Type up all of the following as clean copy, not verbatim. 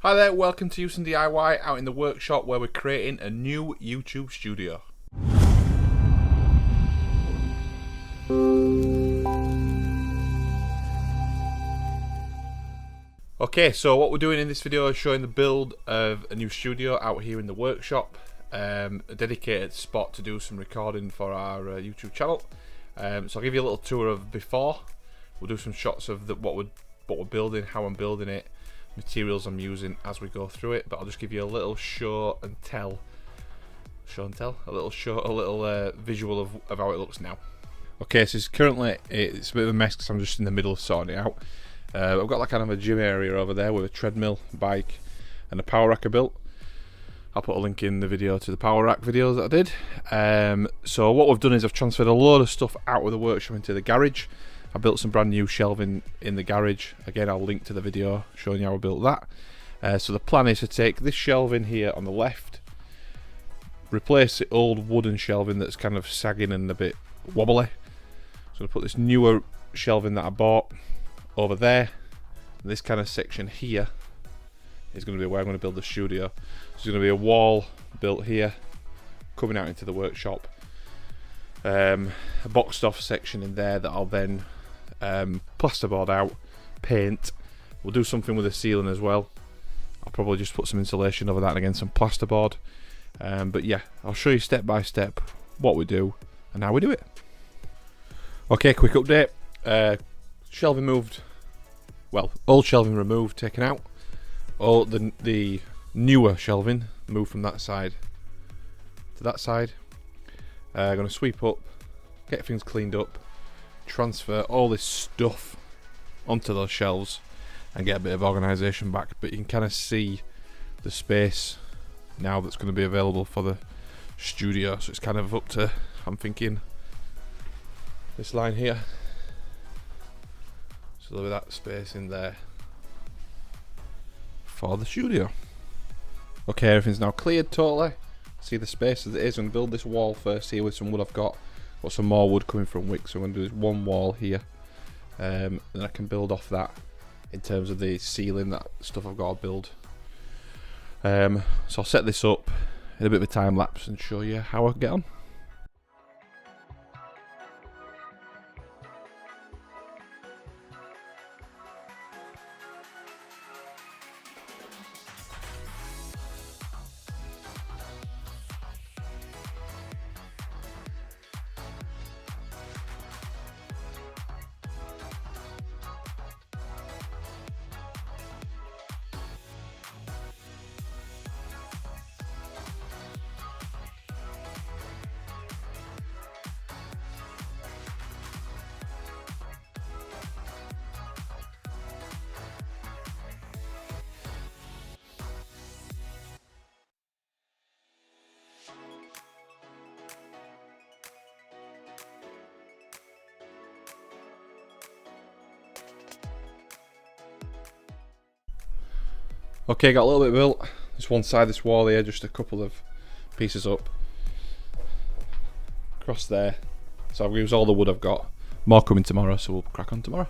Hi there, welcome to Huson DIY out in the workshop where we're creating a new YouTube studio. Okay, so what we're doing in this video is showing the build of a new studio out here in the workshop. A dedicated spot to do some recording for our YouTube channel. So I'll give you a little tour of before. We'll do some shots of what we're building, how I'm building it, materials I'm using as we go through it, but I'll just give you a little show and tell, a little visual of how it looks now. Okay, so currently it's a bit of a mess because I'm just in the middle of sorting it out. I've got like kind of a gym area over there with a treadmill, bike and a power rack I built. I'll put a link in the video to the power rack videos that I did. So what we've done is I've transferred a load of stuff out of the workshop into the garage. I built some brand new shelving in the garage. Again, I'll link to the video showing you how I built that. So the plan is to take this shelving here on the left, replace the old wooden shelving that's kind of sagging and a bit wobbly. So I'll put this newer shelving that I bought over there. And this kind of section here is going to be where I'm going to build the studio. So there's going to be a wall built here, coming out into the workshop. A boxed off section in there that I'll then plasterboard out, paint. We'll do something with the ceiling as well. I'll probably just put some insulation over that and again some plasterboard. But yeah, I'll show you step by step what we do and how we do it. Okay, quick update. Shelving moved. Well, old shelving removed, taken out. Oh, the newer shelving moved from that side to that side. I'm going to sweep up, get things cleaned up, transfer all this stuff onto those shelves and get a bit of organisation back. But you can kind of see the space now that's going to be available for the studio. So it's kind of up to, I'm thinking, this line here. So there'll be that space in there for the studio. Okay, everything's now cleared totally. See the space as it is, and build this wall first here with some wood I've got. Got some more wood coming from Wick, so I'm going to do this one wall here. Then I can build off that in terms of the ceiling, that stuff I've got to build. So I'll set this up in a bit of a time lapse and show you how I get on. Okay, got a little bit built. Just one side of this wall here, just a couple of pieces up. Across there. So I've used all the wood I've got. More coming tomorrow, so we'll crack on tomorrow.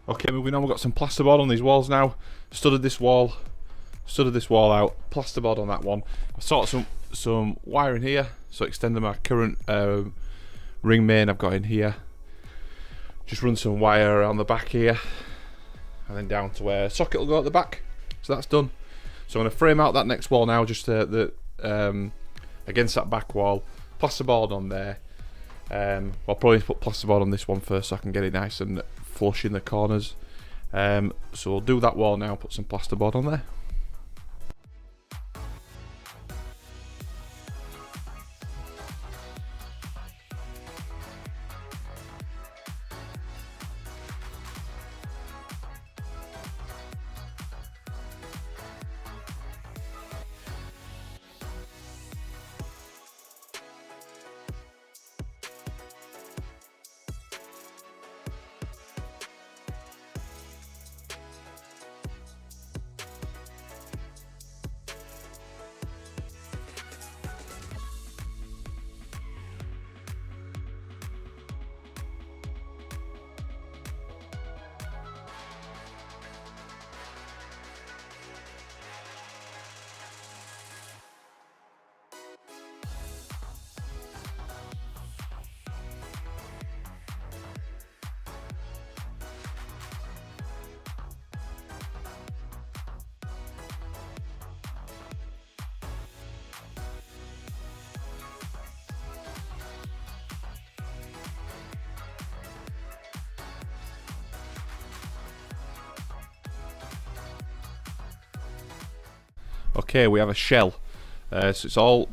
Okay, moving on, we've got some plasterboard on these walls now. Studded this wall out, plasterboard on that one. I've sorted some wiring here, so extending my current ring main I've got in here. Just run some wire around the back here, and then down to where a socket will go at the back. So that's done. So I'm going to frame out that next wall now, just against that back wall. Plasterboard on there. I'll probably put plasterboard on this one first so I can get it nice and flush in the corners. So we'll do that wall now, put some plasterboard on there. Okay, we have a shell. So it's all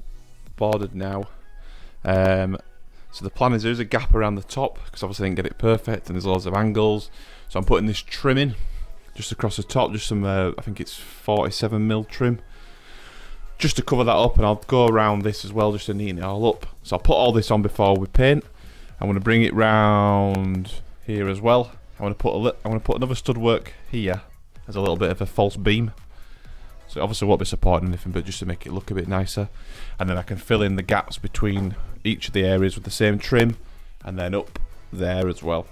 bordered now. So the plan is there's a gap around the top because obviously I didn't get it perfect, and there's lots of angles. So I'm putting this trim in just across the top, just some I think it's 47mm trim, just to cover that up, and I'll go around this as well just to neaten it all up. So I'll put all this on before we paint. I'm going to bring it round here as well. I'm going to put another stud work here as a little bit of a false beam. So it obviously won't be supporting anything, but just to make it look a bit nicer. And then I can fill in the gaps between each of the areas with the same trim, and then up there as well.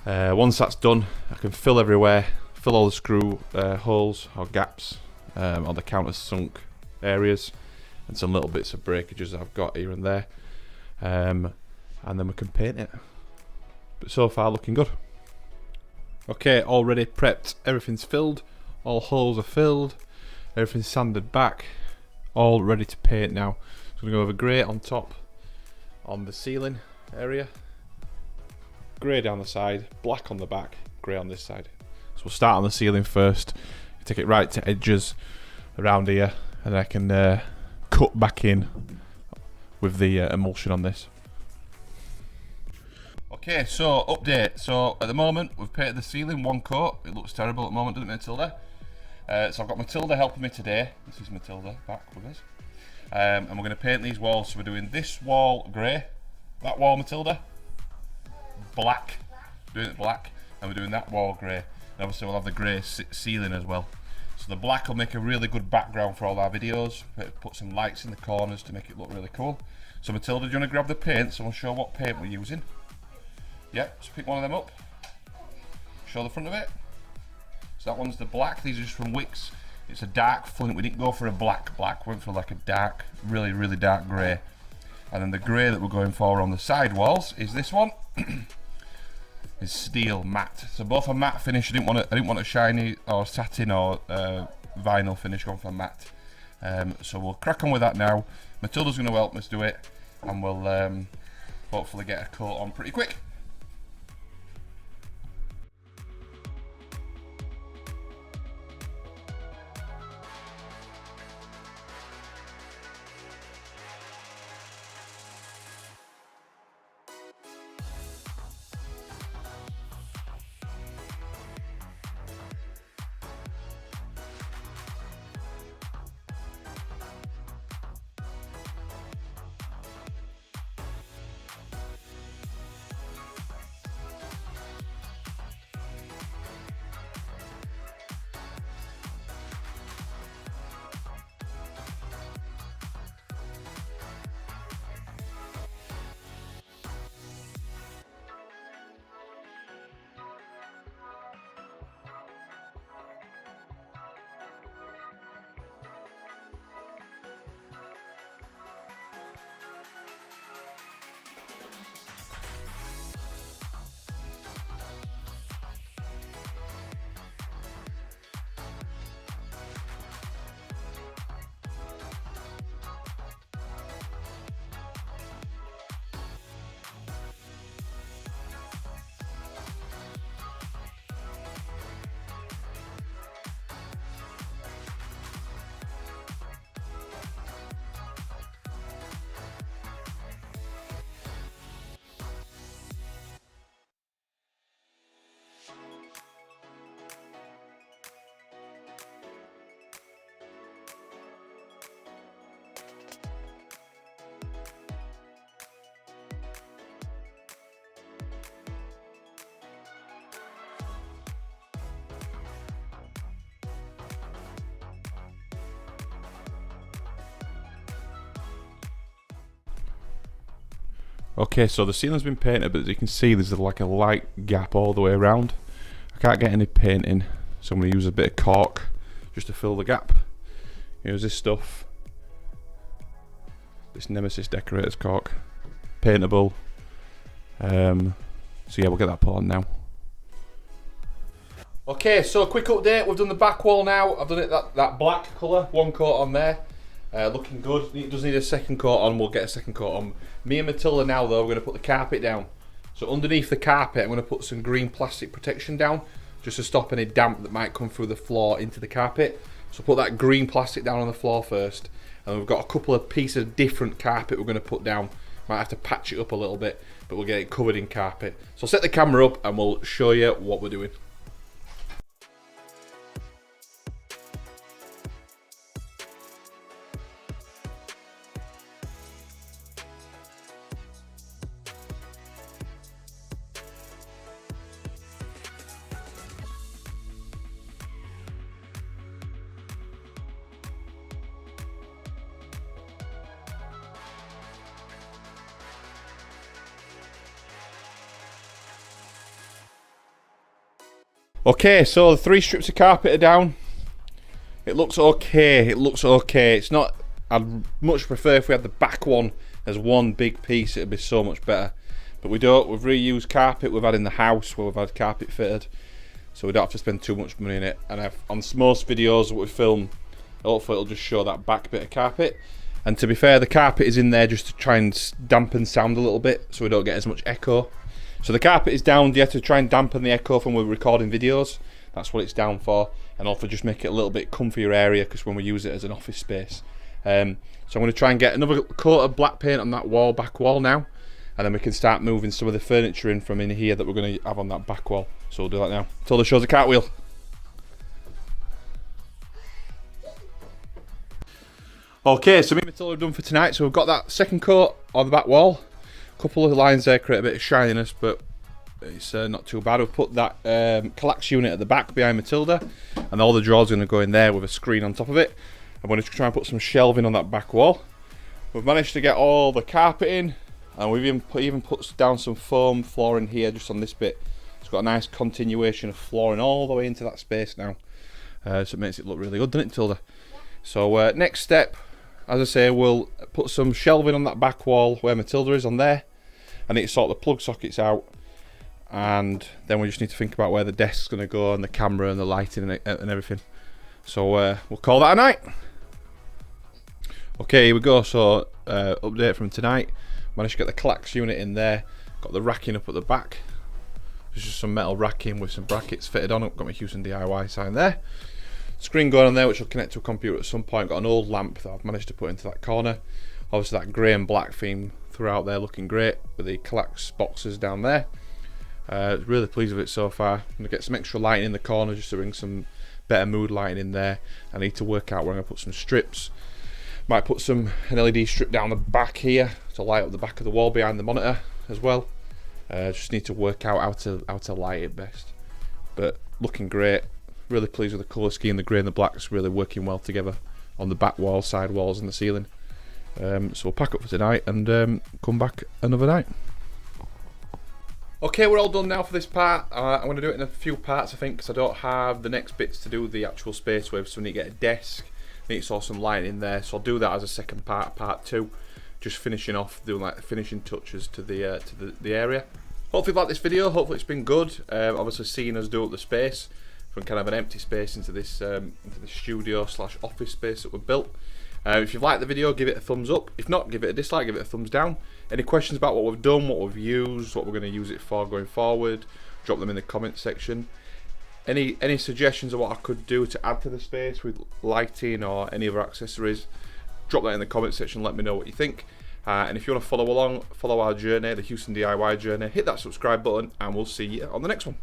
Once that's done, I can fill everywhere, fill all the screw holes or gaps on the countersunk areas, and some little bits of breakages that I've got here and there. And then we can paint it. But so far looking good. Okay, already prepped, everything's filled, all holes are filled, everything's sanded back, all ready to paint now. So I'm going to go over grey on top, on the ceiling area, grey down the side, black on the back, grey on this side. So we'll start on the ceiling first, take it right to edges around here, and then I can cut back in with the emulsion on this. Okay, so update. So at the moment we've painted the ceiling one coat. It looks terrible at the moment, doesn't it, Matilda? So I've got Matilda helping me today. This is Matilda back with us. And we're going to paint these walls. So we're doing this wall grey, that wall, Matilda, black, doing it black, and we're doing that wall grey. And obviously we'll have the grey ceiling as well. So the black will make a really good background for all our videos. Put some lights in the corners to make it look really cool. So Matilda, do you want to grab the paint so we'll show what paint we're using? Yeah, so pick one of them up. Show the front of it. So that one's the black. These are just from Wix. It's a dark flint. We didn't go for a black. We went for like a dark, really dark grey. And then the grey that we're going for on the side walls is this one. Is steel matte. So both are matte finish. I didn't want a shiny or satin or vinyl finish. Going for matte. So we'll crack on with that now. Matilda's going to help us do it, and we'll hopefully get a coat on pretty quick. Okay, so the ceiling's been painted, but as you can see there's like a light gap all the way around. I can't get any paint in, so I'm going to use a bit of caulk just to fill the gap. Use this stuff, this Nemesis Decorators caulk, paintable. So yeah, we'll get that put on now. Okay, so quick update, we've done the back wall now. I've done it that black colour, one coat on there. Looking good. It does need a second coat on, we'll get a second coat on. Me and Matilda now though, we're going to put the carpet down. So underneath the carpet I'm going to put some green plastic protection down just to stop any damp that might come through the floor into the carpet. So put that green plastic down on the floor first, and we've got a couple of pieces of different carpet we're going to put down. Might have to patch it up a little bit, but we'll get it covered in carpet. So I'll set the camera up and we'll show you what we're doing. Okay, so the 3 strips of carpet are down. It looks okay, It's not, I'd much prefer if we had the back one as one big piece, it'd be so much better. But we don't, we've reused carpet we've had in the house where we've had carpet fitted. So we don't have to spend too much money in it. And on most videos that we film, hopefully it'll just show that back bit of carpet. And to be fair, the carpet is in there just to try and dampen sound a little bit so we don't get as much echo. So the carpet is down to try and dampen the echo when we're recording videos. That's what it's down for, and also just make it a little bit comfier area because when we use it as an office space. So I'm going to try and get another coat of black paint on that wall, back wall now, and then we can start moving some of the furniture in from in here that we're going to have on that back wall. So we'll do that now. Matilda shows a cartwheel. Okay, so me and Matilda are done for tonight. So we've got that second coat on the back wall. Couple of lines there create a bit of shininess, but it's not too bad. We've put that collapse unit at the back behind Matilda, and all the drawers are going to go in there with a screen on top of it. I'm going to try and put some shelving on that back wall. We've managed to get all the carpet in, and we've even put down some foam flooring here just on this bit. It's got a nice continuation of flooring all the way into that space now, so it makes it look really good, doesn't it, Matilda? So next step, as I say, we'll put some shelving on that back wall where Matilda is on there. I need to sort the plug sockets out, and then we just need to think about where the desk's going to go, and the camera and the lighting and everything. So we'll call that a night. Okay, here we go. So update from tonight. Managed to get the collapse unit in there. Got the racking up at the back. There's just some metal racking with some brackets fitted on it. Got my Huson DIY sign there. Screen going on there, which will connect to a computer at some point. Got an old lamp that I've managed to put into that corner. Obviously that grey and black theme throughout there, looking great with the collapse boxes down there. Really pleased with it so far. I'm going to get some extra lighting in the corner just to bring some better mood lighting in there. I need to work out where I'm going to put some strips. Might put an LED strip down the back here to light up the back of the wall behind the monitor as well. Just need to work out how to light it best. But looking great. Really pleased with the colour scheme. The grey and the black's really working well together on the back wall, side walls and the ceiling. So we'll pack up for tonight and come back another night. Okay, we're all done now for this part. I'm going to do it in a few parts, I think, because I don't have the next bits to do the actual space with. So we need to get a desk, need to sort some lighting in there. So I'll do that as a second part 2, just finishing off, doing like the finishing touches to the area. Hopefully you like this video. Hopefully it's been good. Obviously seeing us do up the space from kind of an empty space into this studio / office space that we've built. If you've liked the video, give it a thumbs up. If not, give it a dislike, give it a thumbs down. Any questions about what we've done, what we've used, what we're going to use it for going forward, drop them in the comment section. Any suggestions of what I could do to add to the space with lighting or any other accessories, drop that in the comment section, let me know what you think. And if you want to follow our journey, the Huson DIY journey, hit that subscribe button and we'll see you on the next one.